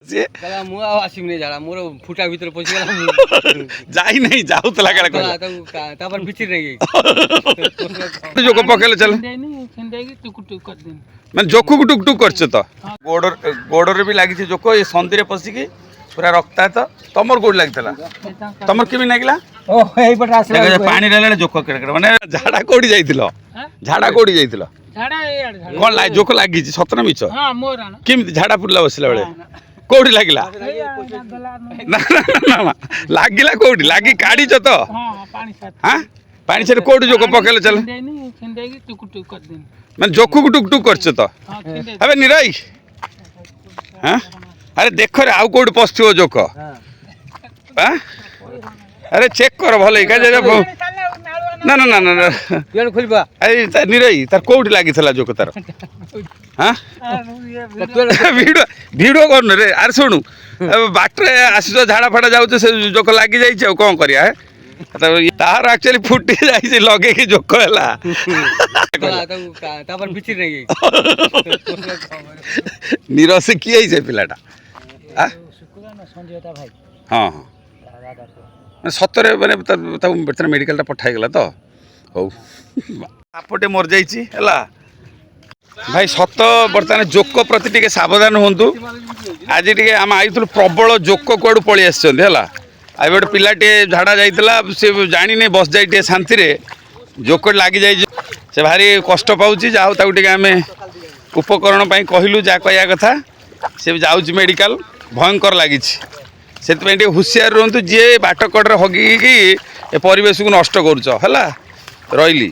ସିଏ କହିଲା ମୁଁ ଆଉ ଆସିବିନି ଝାଡ଼ା ମୋର ଫୁଟା ଭିତରେ ପଶିଗଲା ଯାଇ ନାହିଁ ଯାଉଥିଲା କାଳେ କହିଲା ତାପରେ ଭିତରେ ନେଇ ଯୋକ ପକେଇଲେ ଚାଲ ମାନେ ଜୋକକୁ ଟୁକ୍ ଟୁକ୍ କରିଛ ତ ଗୋଡରେ ବି ଲାଗିଛି ଜୋକ ଏ ସନ୍ଧିରେ ପଶିକି ପୁରା ରକ୍ତାକ୍ତ ତମର କୋଉଠି ଲାଗିଥିଲା ତମର କେମିତି ଲାଗିଲା ପାଣି ରହିଲା ଜୋକ ମାନେ ଝାଡା କୋଉଠି ଯାଇଥିଲ ଝାଡା କୋଉଠି ଯାଇଥିଲ କଣ ଜୋକ ଲାଗିଛି ସତନା ମିଛ କେମିତି ଝାଡା ପୁରିଲା ବସିଲା ବେଳେ କୋଉଠି ଲାଗିଲା ନା ଲାଗିଲା କୋଉଠି ଲାଗି କାଢିଛ ତ ପାଣି ସେଠି କୋଉଠି ଜୋକ ପକେଇଲେ ଚାଲ ମାନେ ଜୋକକୁ ଟୁକ୍ ଟୁକ୍ କରିଛ ତ ଏବେ ନିରାଇ ଆରେ ଦେଖ ରେ ଆଉ କୋଉଠି ପଶିଥିବ ଜୋକ ଆରେ ଚେକ୍ କର ଭଲ ନା ନା ନା ନା ଖୋଲିବା ନିରାଇ ତାର କୋଉଠି ଲାଗିଥିଲା ଜୋକ ତାର ଭିଡିଓ କରୁନ ରେ ଆରେ ଶୁଣୁ ବାଟରେ ଆସିଛ ଝାଡା ଫାଡା ଯାଉଛ ସେ ଜୋକ ଲାଗି ଯାଇଛି ଆଉ କଣ କରିବା ତାର ଆକ୍ଚୁଆଲି ଫୁଟି ଯାଇଛି ଲଗେଇକି ଜୋକ ହେଲା ତାପରେ ଭିତରେ ନେଇ ନିରସ କିଏ ହେଇছে ପିଲାଟା ହଁ ହଁ ସତରେ ମାନେ ତାକୁ ମେଡ଼ିକାଲଟା ପଠାଇଗଲା ତ ହଉ ସାପଟେ ମରିଯାଇଛି ହେଲା ଭାଇ ସତ ବର୍ତ୍ତମାନ ଜୋକ ପ୍ରତି ଟିକେ ସାବଧାନ ହୁଅନ୍ତୁ ଆଜି ଟିକେ ଆମେ ଆଇଥିଲୁ ପ୍ରବଳ ଜୋକ କୁଆଡ଼ୁ ପଳେଇ ଆସିଛନ୍ତି ହେଲା ଆଉ ଗୋଟେ ପିଲାଟିଏ ଝାଡ଼ା ଯାଇଥିଲା ସେ ଜାଣିନି ବସ୍ ଯାଇ ଟିକେ ଶାନ୍ତିରେ ଜୋକ ଲାଗିଯାଇଛି ସେ ଭାରି କଷ୍ଟ ପାଉଛି ଯାହା ହଉ ତାକୁ ଟିକେ ଆମେ ଉପକରଣ ପାଇଁ କହିଲୁ ଯାହା କହିବା କଥା ସେ ଯାଉଛି ମେଡ଼ିକାଲ ଭୟଙ୍କର ଲାଗିଛି ସେଥିପାଇଁ ଟିକେ ହୁସିଆର ରୁହନ୍ତୁ ଯିଏ ବାଟ କଡ଼ରେ ହଗିକି ଏ ପରିବେଶକୁ ନଷ୍ଟ କରୁଛ ହେଲା ରହିଲି।